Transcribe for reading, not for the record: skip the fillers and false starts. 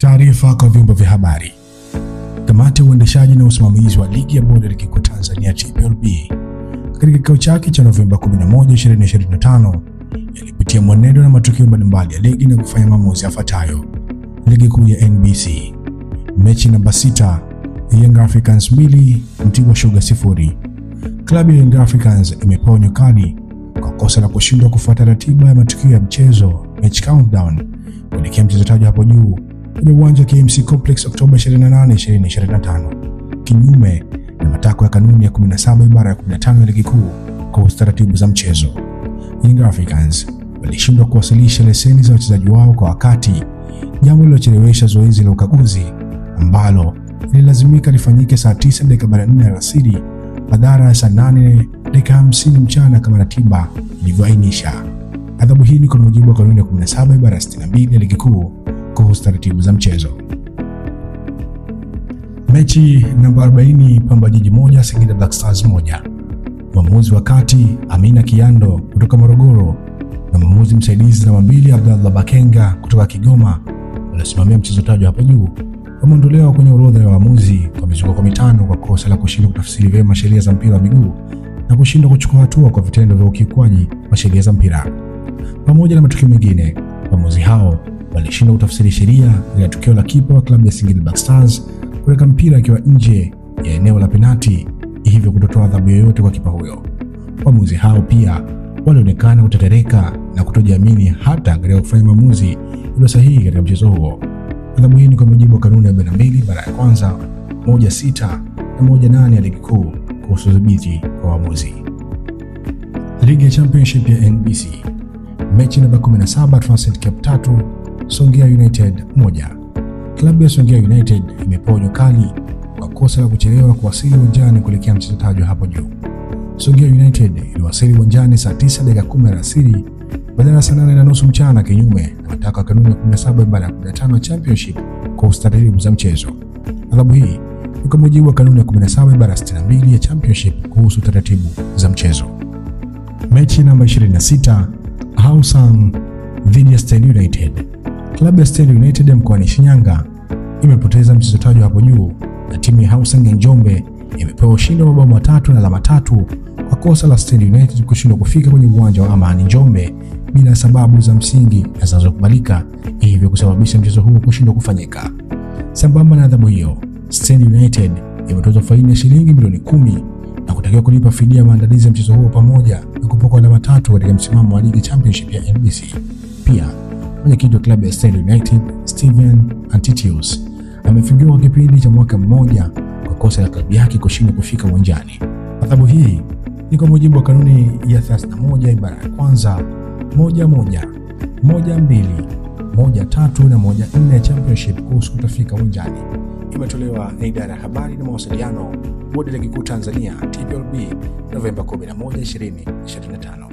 Taarifa kwa vyombo vya habari. Kamati ya uendeshaji na usimamizi wa ligi ya bodi ya ligi kuu Tanzania TPLB katika kikao chake cha Novemba 11, 2025 yalipitia mwenendo na matukio mbalimbali ya ligi na kufanya maamuzi yafuatayo. Ligi kuu ya NBC. Mechi namba 6, Young Africans 2, Mtibwa Sugar 0. Klabu ya Young Africans imeponywa kadi kwa kosa la kushindwa kufuata ratiba ya matukio ya mchezo match countdown kuelekea mchezo tajwa hapo juu kwenye uwanja wa KMC Complex Oktoba 28, 2025, kinyume na matakwa ya kanuni ya 17 ibara ya 15 ya ligi kuu kwa taratibu za mchezo. Young Africans walishindwa kuwasilisha leseni za wachezaji wao kwa wakati, jambo lililochelewesha zoezi la ukaguzi ambalo lililazimika lifanyike saa 9:44 alasiri badala ya saa 8:50 mchana kama ratiba ilivyoainisha. Adhabu hii ni kwa mujibu wa kanuni ya 17 ibara ya 62 ya ligi kuu kuhusu taratibu za mchezo. Mechi namba 40, Pamba Jiji 1 Singida Black Stars 1. Mwamuzi wa kati Amina Kiando kutoka Morogoro na mwamuzi msaidizi namba 2 Abdallah Bakenga kutoka Kigoma walisimamia mchezo tajwa hapo juu wameondolewa kwenye orodha ya waamuzi kwa mizunguko mitano kwa kosa la kushindwa kutafsiri vyema sheria za mpira wa miguu na kushindwa kuchukua hatua kwa vitendo vya ukiukwaji wa sheria za mpira. Pamoja na matukio mengine, waamuzi hao walishindwa kutafsiri sheria ya tukio la kipa wa klabu ya Singida Black Stars kuweka mpira akiwa nje ya eneo la penalti, hivyo kutotoa adhabu yoyote kwa kipa huyo. Waamuzi hao pia walionekana kutetereka na kutojiamini hata katika kufanya maamuzi yaliyo sahihi katika mchezo huo. Adhabu hii ni kwa mujibu wa kanuni ya 42 ibara ya kwanza, 1(6) na 1(8) ya ligi kuu kuhusu udhibiti wa waamuzi. Ligi ya Championship ya NBC. Mechi namba 17, Transit Cape 3 Songea United 1. Klabu ya Songea United imeponywa kali kwa kosa la kuchelewa kuwasili uwanjani kuelekea mchezo tajwa hapo juu. Songea United iliwasili uwanjani saa 9:10 alasiri badala ya saa 8:30 mchana, kinyume na matakwa ya kanuni ya 17 ibara ya 15 Championship kwa taratibu za mchezo. Adhabu hii ni kwa mujibu wa kanuni ya 17 ibara ya 62 ya Championship kuhusu taratibu za mchezo. Mechi namba 26, Hausung dhidi ya Stand United. Klabu ya Stand United ya mkoani Shinyanga imepoteza mchezo tajwa hapo juu na timu ya Hausung ya Njombe imepewa ushindi wa mabao 3 na alama 3 kwa kosa la Stand United kushindwa kufika kwenye uwanja wa Amani Njombe bila sababu za msingi na zinazokubalika, hivyo kusababisha mchezo huo kushindwa kufanyika. Sambamba na adhabu hiyo, Stand United imetozwa faini ya shilingi milioni 10 na kutakiwa kulipa fidia ya maandalizi ya mchezo huo pamoja na kupokwa alama 3 katika msimamo wa ligi Championship ya NBC. Pia mwenyekiti wa klabu ya Stand United Steven Antitius amefungiwa kwa kipindi cha mwaka mmoja kwa kosa la klabu yake kushindwa kufika uwanjani. Adhabu hii ni kwa mujibu wa kanuni ya 31 ibara ya kwanza, 1(1), 1(2), 1(3) na 1(4) ya Championship kuhusu kutofika uwanjani. Imetolewa na idara ya habari na mawasiliano, bodi ya ligi kuu Tanzania TPLB, Novemba 11, 2025.